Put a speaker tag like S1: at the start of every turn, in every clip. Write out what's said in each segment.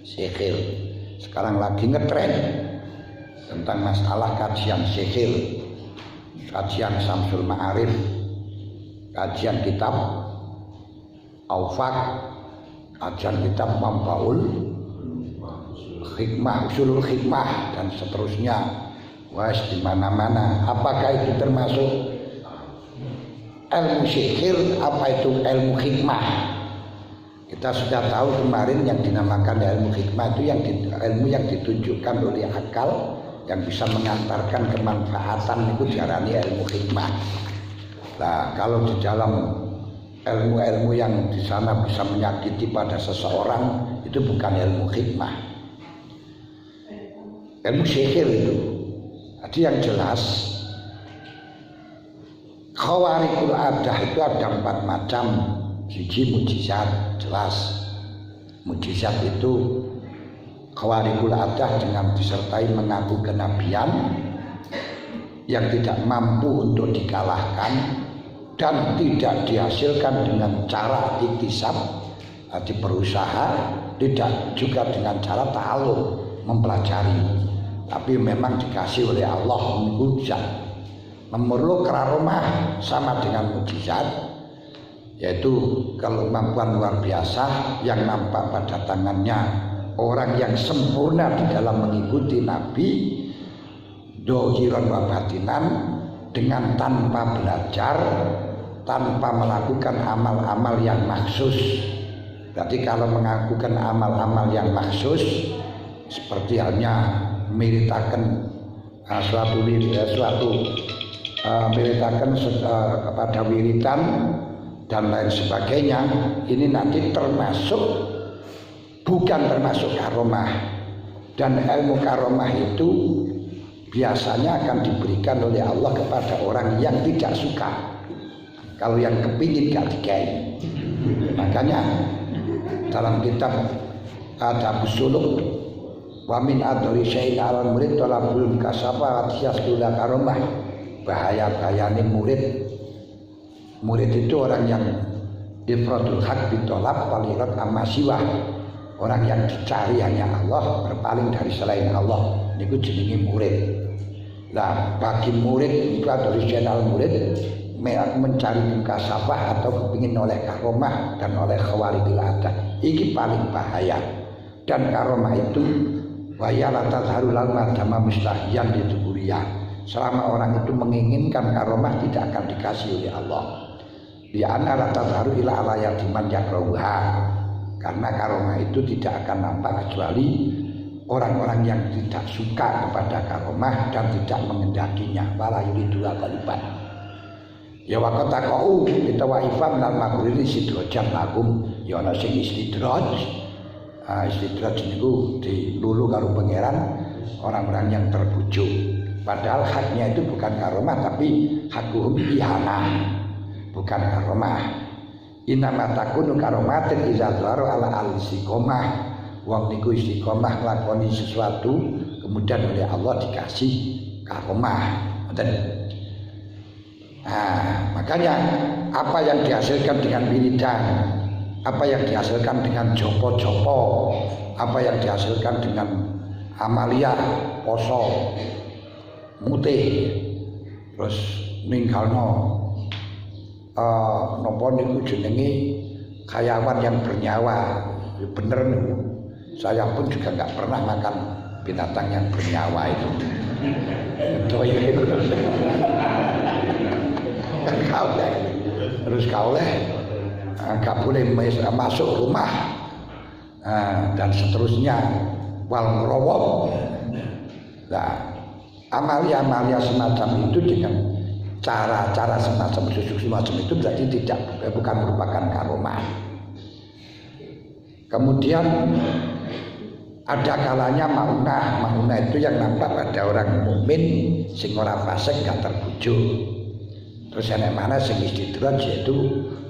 S1: sihir. Sekarang lagi ngetren tentang masalah kajian sihir, kajian Syamsul Ma'arif, kajian kitab Aufaq, kajian kitab Mambaul Hikmah, Usulul Hikmah dan seterusnya. Wah, di mana-mana. Apakah itu termasuk ilmu sihir? Apa itu ilmu hikmah? Kita sudah tahu kemarin yang dinamakan ilmu hikmah itu ilmu yang ditunjukkan oleh akal yang bisa mengantarkan kemanfaatan, itu diarani ilmu hikmah. Nah, kalau di dalam ilmu-ilmu yang di sana bisa menyakiti pada seseorang, itu bukan ilmu hikmah, ilmu sihir itu. Jadi yang jelas khawarikul adah itu ada 4 macam. Siji mujizat, jelas mujizat itu khawarikul adah dengan disertai mengaku kenabian yang tidak mampu untuk dikalahkan dan tidak dihasilkan dengan cara iktisab, arti berusaha, tidak juga dengan cara ta'alum, mempelajari, tapi memang dikasih oleh Allah mujizat. Memerlukan karomah sama dengan mujizat, yaitu kemampuan luar biasa yang nampak pada tangannya orang yang sempurna di dalam mengikuti Nabi, dohiran wa batinan, dengan tanpa belajar, tanpa melakukan amal-amal yang maksus. Berarti kalau melakukan amal-amal yang maksus, seperti halnya meritakan suatu meritakan kepada wiridan dan lain sebagainya, ini nanti bukan termasuk karomah. Dan ilmu karomah itu biasanya akan diberikan oleh Allah kepada orang yang tidak suka. Kalau yang kepingin gak dikai. Makanya dalam kitab Adabus Suluk, wa min adri syai'in 'alal murid talabul kasafa yasdula karomah. Bahaya-bahayane murid itu orang yang ifradul haq bitolab walirat amasiwah, orang yang dicari hanya Allah, berpaling dari selain Allah, itu jenenge murid. Nah, bagi murid itu dari channel murid mencari kasafah atau kepingin oleh karomah dan oleh khawarikul adah, ini paling bahaya. Dan karomah itu wayalatat harulal madama mustahiyan dituburiya. Selama orang itu menginginkan karomah, tidak akan dikasih oleh Allah. Li'anna la tadharu ila alayatiman yakrauha, karena karomah itu tidak akan nampak kecuali orang-orang yang tidak suka kepada karomah dan tidak mengendakinya. Wala yuridu ghaliban. Ya waqata qau kita waifam lan makrili sidrojan lakum, ya ana sing istidraj. Istidraj niku dilulu karo pangeran orang-orang yang terbujuk. Padahal haknya itu bukan karomah, tapi hakuhum ihana, bukan karomah. Inama takunu karomatin iza dharu ala al-istiqomah. Wong niku istiqomah nglakoni sesuatu kemudian oleh Allah dikasih karomah. Nah, makanya apa yang dihasilkan dengan wiridan, apa yang dihasilkan dengan jopo-jopo, apa yang dihasilkan dengan amalia poso mutih, terus ninggalno napa niku jenenge kayawan yang bernyawa. Bener nih, saya pun juga nggak pernah makan binatang yang bernyawa itu. Terus kauleh nggak boleh masuk rumah dan seterusnya, wal merawat. Nah, amalia-amalia semacam itu dengan cara-cara semacam itu berarti bukan merupakan karomah. Kemudian ada kalanya maunah itu yang nampak pada orang mukmin sing ora fasik gak terbujuk. Terus yang mana sing istidraj, yaitu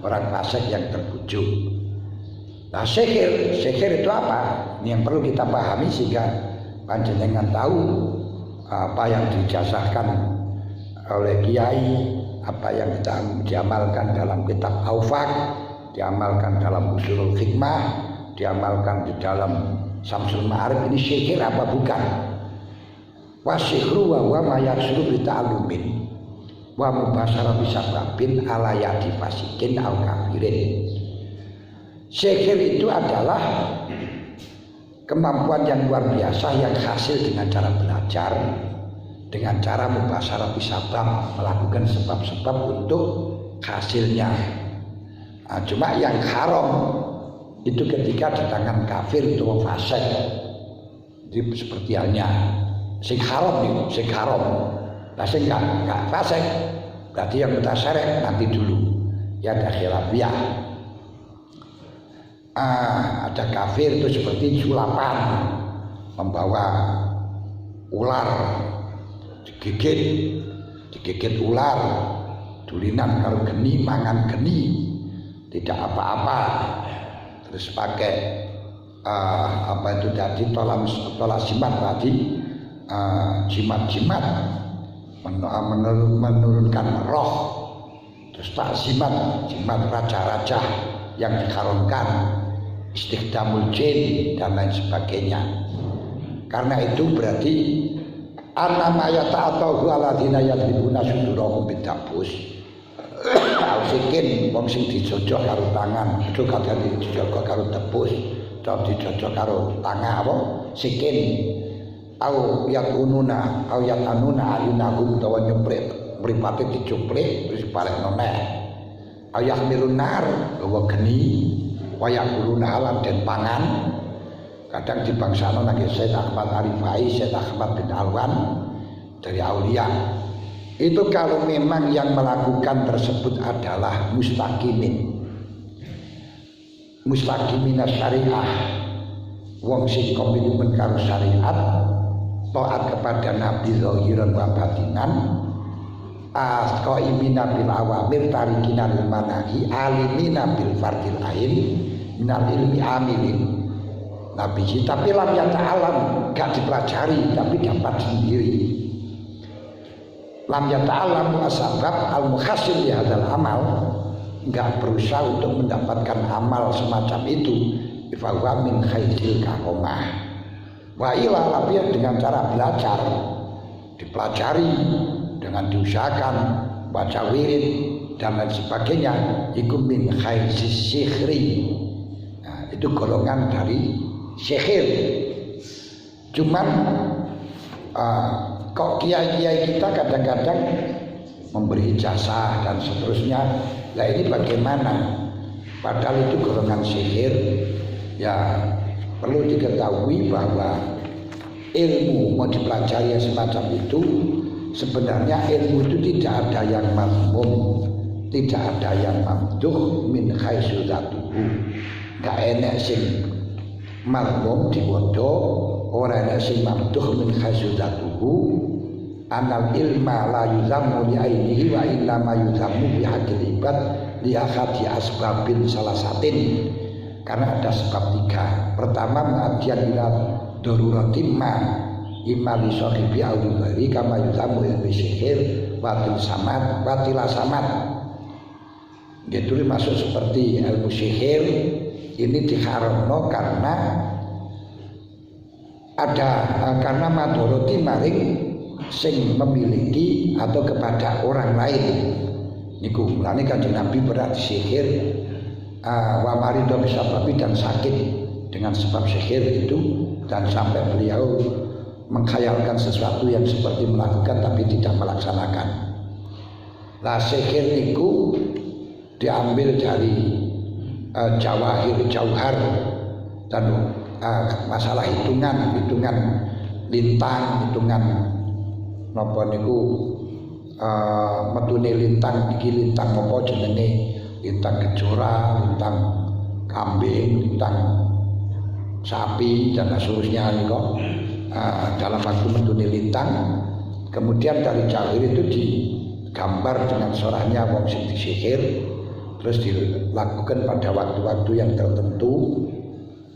S1: orang fasik yang terbujuk. Nah, sihir itu apa? Ini yang perlu kita pahami sehingga panjenengan tahu apa yang dijazahkan oleh kiai, apa yang kita diamalkan dalam kitab Aufaq, diamalkan dalam Usulul Hikmah, diamalkan di dalam Samsul Ma'arif ini sihir apa bukan? Wasihru wa ma yaksuru bi ta'allumin wa mubasyara bisababin ala yadi fasikin au kafirin. Sihir itu adalah kemampuan yang luar biasa yang hasil dengan cara belajar, dengan cara mubasyara bisabab, melakukan sebab-sebab untuk hasilnya. Nah, cuma yang haram itu ketika di tangan kafir atau fasik. Jadi seperti halnya sing haram nih, sing haram. Nah sing enggak fasik berarti yang mutasyarih nanti dulu. Ya ada khilafiyah. Ada kafir itu seperti sulapan, membawa ular, digigit ular, dulinan karo geni, mangan geni, tidak apa-apa. Terus pakai apa itu tadi tolasimat tadi, jimat-jimat menurunkan roh. Terus takzimat, jimat raja-raja yang diharamkan, istighdamul jin dan lain sebagainya. Karena itu berarti annama yata'atahu alladhina yadribuna sudurahum bidabus. Sikin wong sing dijojok karo tangan, itu kadang dijojok karo tebus, atau dijojok karo tangan apa? Sikin. Au yatununa, au yatanuna ayunahum dawa nyeprit, mripate dicuplik terus balekno neh. Au yahmilun nar, gawa geni, wa yakuluna alam den pangan. Kadang dibangsano nang Syekh Ahmad Arifai, Syekh Ahmad bin Alwan dari aulia. Itu kalau memang yang melakukan tersebut adalah mustaqimin syariah, wong sing komitmen karo syariat, taat kepada Nabi zahiran wa batinan, qaimina bil awamir tarikina lil manahi, alimina bil fardil ain minal ilmi amilin. Nabi tapi lam yata'alam, gak dipelajari tapi dapat sendiri. Lam yata'alam asbab al-muhasil ya hadzal amal, enggak berusaha untuk mendapatkan amal semacam itu. Fa huwa min khairil karomah. Wa ila labiya dengan cara belajar, dipelajari dengan diusahakan, baca wirid dan lain sebagainya, iku min khairis sihri. Nah, itu golongan dari sihir. Cuman kok kiai-kiai kita kadang-kadang memberi ijazah dan seterusnya. Nah ini bagaimana? Padahal itu golongan sihir. Ya perlu diketahui bahwa ilmu mau dipelajari yang semacam itu, sebenarnya ilmu itu tidak ada yang mazmum, tidak ada yang mamduh min khaisu dzatuhu. Gak enak sing mazmum diwodo, ora enak sing mamduh min khaisu dzatuhu. Anal ilma la yuzamu li ainihi wa illa ma yuzamu bi haqqil ibad li akhadi asbabin salasatin. Karena ada sebab tiga. Pertama, mengabdian ila daruratin ma imma li sahibi au ghairi kama yuzamu bi sihir watil samad watila samad. Itu masuk seperti ilmu sihir ini diharamno karena karena madoroti maring sing memiliki atau kepada orang lain. Niku mulane Kanjeng Nabi berat sihir wa marido bisa babi dan sakit dengan sebab sihir itu, dan sampai beliau mengkhayalkan sesuatu yang seperti melakukan tapi tidak melaksanakan. Lah sihir niku diambil dari jauhar dan masalah hitungan lintang, hitungan napa niku metune lintang iki lintang apa jenenge, lintang kejora, lintang kambing, lintang sapi dan seterusnya niku dalam waktu metune lintang. Kemudian dari jauhir itu digambar dengan sorahnya wong sing disihir, terus dilakukan pada waktu-waktu yang tertentu,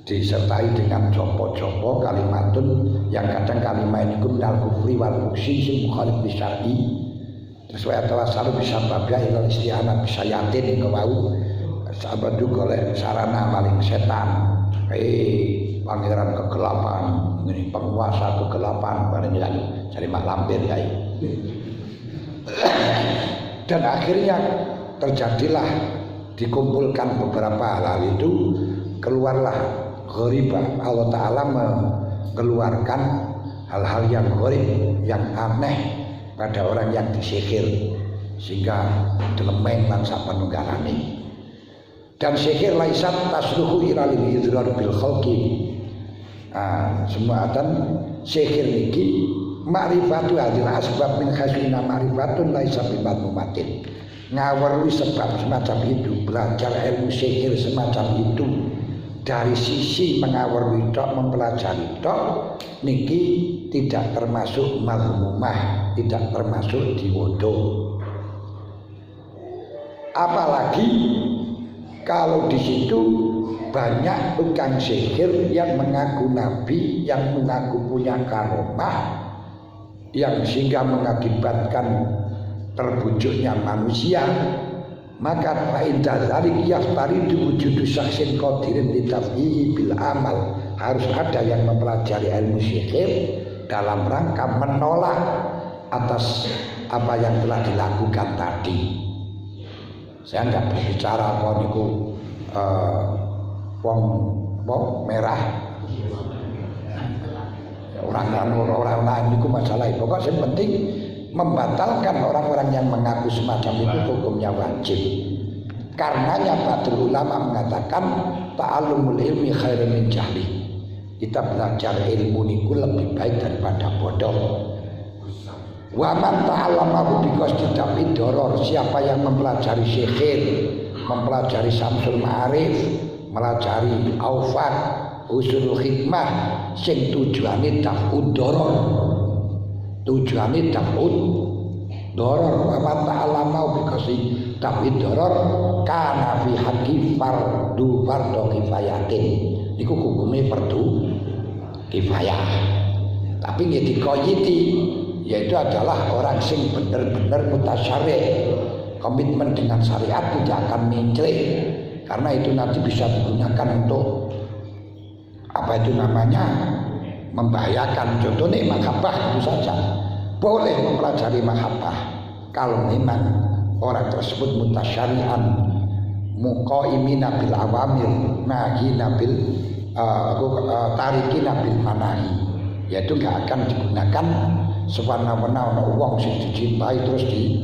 S1: disertai dengan jopo-jopo kalimatun yang kadang kalimat ini minal kufri wal fuksi sing mukhalif bisyar'i. Terus wa tawassalu bisa babya ila isti'anah bisa yatin iku wau sahabat golek sarana maling setan. pangeran kegelapan, ini penguasa kegelapan, bareng lalu cari mak lampir ya. Dan akhirnya terjadilah dikumpulkan beberapa hal itu, keluarlah gharibah. Allah Ta'ala mengeluarkan hal-hal yang gharib, yang aneh pada orang yang disihir, sehingga delemeng lan sapanunggalane. Dan sihir laisat tasluhu ila lil idrar bil khalqi. Semua dan sihir niki ma'rifatu hadil asbab min khasina ma'rifatun laisa bimadmumatin. Ngawerui sebab semacam itu, belajar ilmu sihir semacam itu dari sisi mengawerui tok, mempelajari tok niki tidak termasuk mazmumah, tidak termasuk diwodo. Apalagi kalau di situ banyak tukang sihir yang mengaku nabi, yang mengaku punya karomah, yang sehingga mengakibatkan terbujuknya manusia, maka fa'indah dzalik yaftari diwujudu saksin qadirin litafhihi bil amal. Harus ada yang mempelajari ilmu sihir dalam rangka menolak atas apa yang telah dilakukan tadi. Saya enggak berbicara kok niku wong merah orang lain itu masalah. Pokoknya yang penting membatalkan orang-orang yang mengaku semacam itu hukumnya wajib. Karenanya Ba'dul ulama mengatakan ta'allumul ilmi khairun min jahli. Kita belajar ilmu niku lebih baik daripada bodoh. Wa man ta'allama bi qasdi daf'i doror, siapa yang mempelajari sihir, mempelajari Samsul Ma'arif, mempelajari Aufat, Usulul Hikmah sing tujuane daf'ud doror. Tujuane daf'ud doror. Wa man ta'allama bi qasdi daf'i doror kana fi haqqi fardhu kifayatin. Niku hukume fardu kifayah. Tapi nggih dikoyiti, yaitu adalah orang sing benar-benar mutasyarih, komitmen dengan syariat, tidak akan mencret, karena itu nanti bisa digunakan untuk apa itu namanya membahayakan. Contohnya mahabbah itu saja boleh mempelajari mahabbah kalau memang orang tersebut mutasyarihan, muqaimina bil awamir, nahina bil tarikina bil manahi, yaitu nggak akan digunakan sewarna-warna ono wong sing dicintai terus di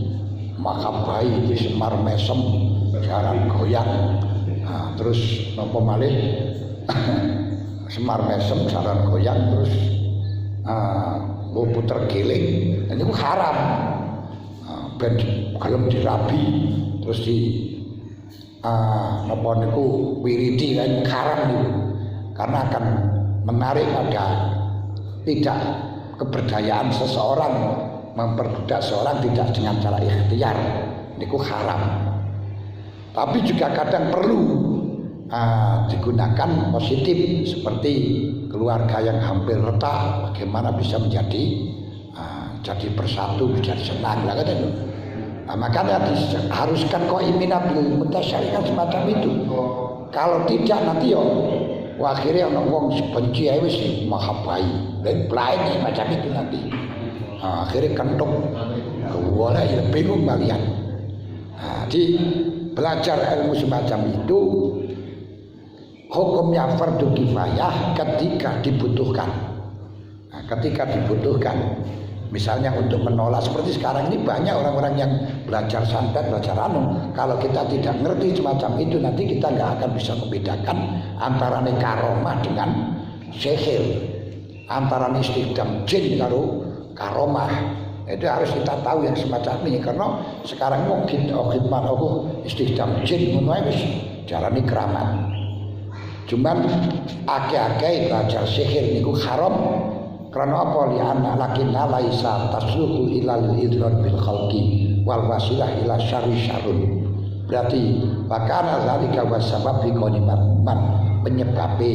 S1: makabai di semar mesem jaran goyang. Terus napa malih semar mesem jaran goyang terus puter giling, dan itu haram. Ben gelem dirabi terus di napa niku wiridi kan haram niku, karena akan menarik pada tidak keberdayaan seseorang, memperbudak seorang tidak dengan cara ikhtiar, niku haram. Tapi juga kadang perlu digunakan positif, seperti keluarga yang hampir retak, bagaimana bisa menjadi jadi bersatu, menjadi senang lah kan itu. Makanya diharuskan qaimina bil mutasyari'at semacam itu. Kalau tidak nanti akhirnya ana wong benci ae wis mahabbai dan lain macam itu nanti. Akhirnya kentuk kewala ya bingung kalian. Jadi belajar ilmu semacam itu hukumnya fardu kifayah ketika dibutuhkan. Ketika dibutuhkan, misalnya untuk menolak, seperti sekarang ini banyak orang-orang yang belajar santet, belajar kalau kita tidak ngerti semacam itu, nanti kita nggak akan bisa membedakan antara karomah dengan sihir, antara istighdam jin karo karomah. Itu harus kita tahu yang semacam ini, karena sekarang mungkin khidmat istighdam jin menuai jarani keramat. Cuman akeh-akeh belajar sihir niku haram. Karena apa? Li'anna lakinna laisa tasluhu ilal idrar bil khalqi wal wasilah ila syarri syarrun. Berarti bakana zalika wasabab biqonimat penyebabe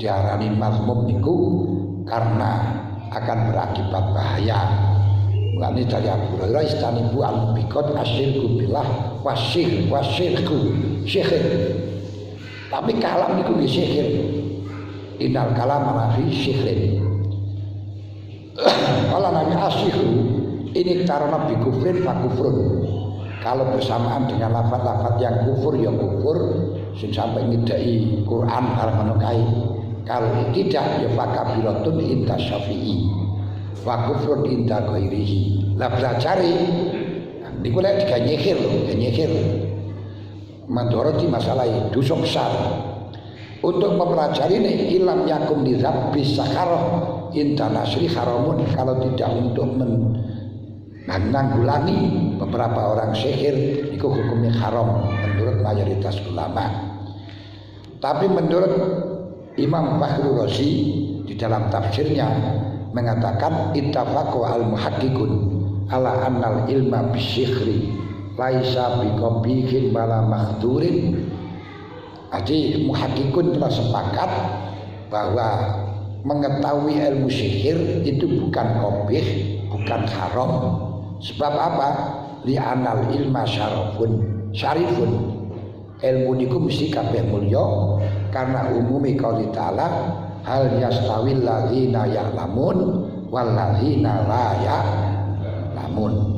S1: diarani mazmum niku karena akan berakibat bahaya. Mulane dari Abu Hurairah istanibu al-biqat asyirku billah wasyirku sihir. Tapi kalam niku nggih sihir. Innal kalama fi syihrin. Kalau namanya asyihru ini karena bi kufrin fa kufrun. Kalau bersamaan dengan lafaz-lafaz yang kufur ya kufur sing sampai ngidai Quran arep ngono kae. Kalau tidak ya fakabiratun inda Syafi'i wa kufrun inda ghairihi. Lah belajari niku lek diganyekir mandoroti masalah dosa besar. Untuk mempelajari ini ilam yakum lidzab bisakarah inda nasri haramun. Kalau tidak untuk menanggulangi beberapa orang sihir itu hukumnya haram menurut mayoritas ulama. Tapi menurut Imam Fakhrul Razi di dalam tafsirnya mengatakan ittafaqu al-muhaqqiqun ala annal ilma bisyihri laisa biqabihin wala mahdhurin. Jadi muhaqqiqun telah sepakat bahwa mengetahui ilmu sihir itu bukan qabih, bukan haram. Sebab apa? Li'anal ilma syarifun. Ilmu niku mesti kabeh mulya karena umumi qauli ta'ala hal yastawil ladzina ya'lamun wal ladzina la ya'lamun.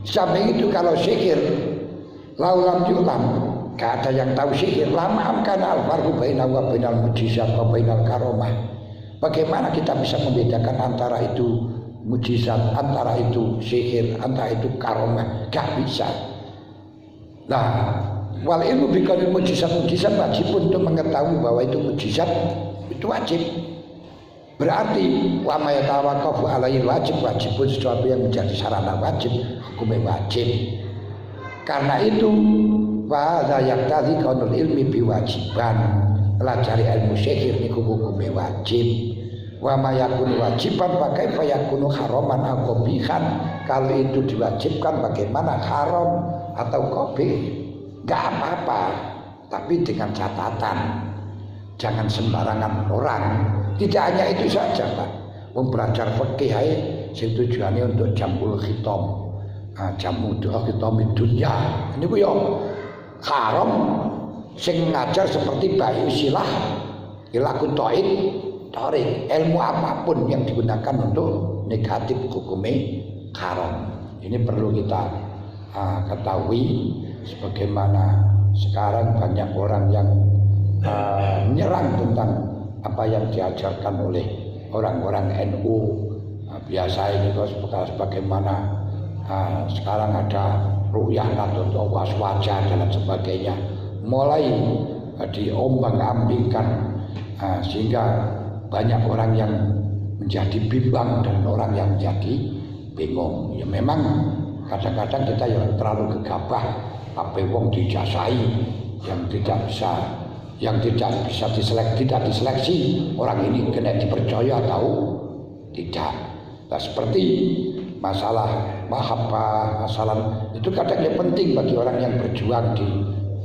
S1: Sampai itu kalau sihir laulam yu'lam, gak ada yang tahu sihir. Lama amkana al-farqu bainahu wa bainal mujizat wa bainal karamah. Bagaimana kita bisa membedakan antara itu mujizat, antara itu sihir, antara itu karamah? Gak bisa. Nah, wal ilmu biqaul mujizat wajib untuk mengetahui bahwa itu mujizat, itu wajib. Berarti wa ma yatawaqqafu alaihi wajib pun sesuatu yang menjadi sarana wajib, hukumnya wajib. Karena itu wa hadza yaqtadi qaulul ilmi biwajiban. Pelajari ilmu sihir niku hukumnya wajib. Wa ma yakunu wajiban fa kaifa yakunu haraman aw qabihan. Kalau itu diwajibkan bagaimana haram atau qabih? Enggak apa-apa, tapi dengan catatan jangan sembarangan orang. Tidak hanya itu saja, Pak. Belajar fikih ae sing tujuannya untuk jamul khitam. Jamu doa khitam dunya. Niku yo haram sing ngajar seperti bayi silah ilakun tarik ilmu apapun yang digunakan untuk negatif hukumnya haram. Ini perlu kita ketahui. Sebagaimana sekarang banyak orang yang menyerang tentang apa yang diajarkan oleh orang-orang NU. Biasa ini sebagaimana sekarang ada ru'yah atau waswajah dan sebagainya, mulai diombang-ambingkan sehingga banyak orang yang menjadi bimbang dan orang yang menjadi bingung. Ya memang kadang-kadang kita yang terlalu gegabah, apa wong dijasai yang tidak bisa diseleksi orang ini kena dipercaya atau tidak. Nah, seperti masalah mahabbah, masalah itu kadang-kadang penting bagi orang yang berjuang di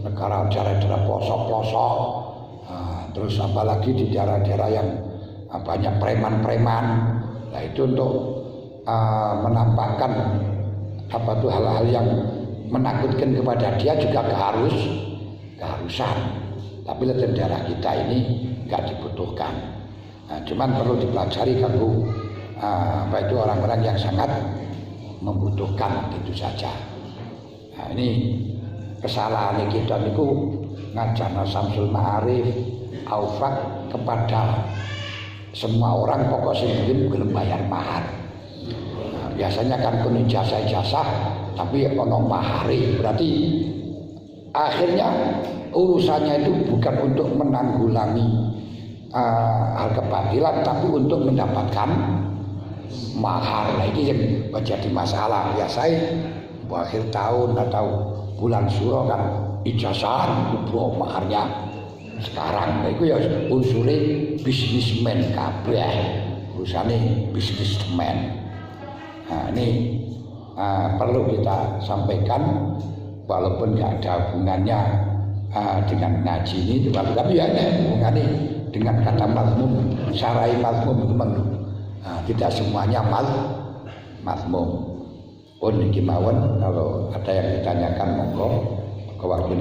S1: negara daerah-daerah pelosok-pelosok, terus apalagi di daerah-daerah yang banyak preman-preman. Nah, itu untuk menampakkan apa tuh hal-hal yang menakutkan kepada dia juga keharusan. Tapi di daerah kita ini nggak dibutuhkan. Nah, cuman perlu dipelajari kalau apa itu orang-orang yang sangat membutuhkan, gitu saja. Nah, ini kesalahan kita niku ngajana Samsul Ma'arif aufak kepada semua orang pokoknya belum bayar mahar. Nah, biasanya kan penuh jasa-jasa tapi ono mahari, berarti akhirnya urusannya itu bukan untuk menanggulangi hal kebatilan, tapi untuk mendapatkan mahar. Nah, ini yang menjadi masalah. Biasanya akhir tahun atau bulan Suro kan ijazah kubro maharnya sekarang. Nah, itu ya unsurnya bisnismen kabeh, urusannya bisnismen. Nah, ini perlu kita sampaikan walaupun nggak ada hubungannya dengan ngaji ini, tapi ya hubungannya dengan kata mazmum, syarai mazmum itu tidak semuanya mazmum. Pun iki mawon, kalau ada yang ditanyakan monggo ke waktu ini.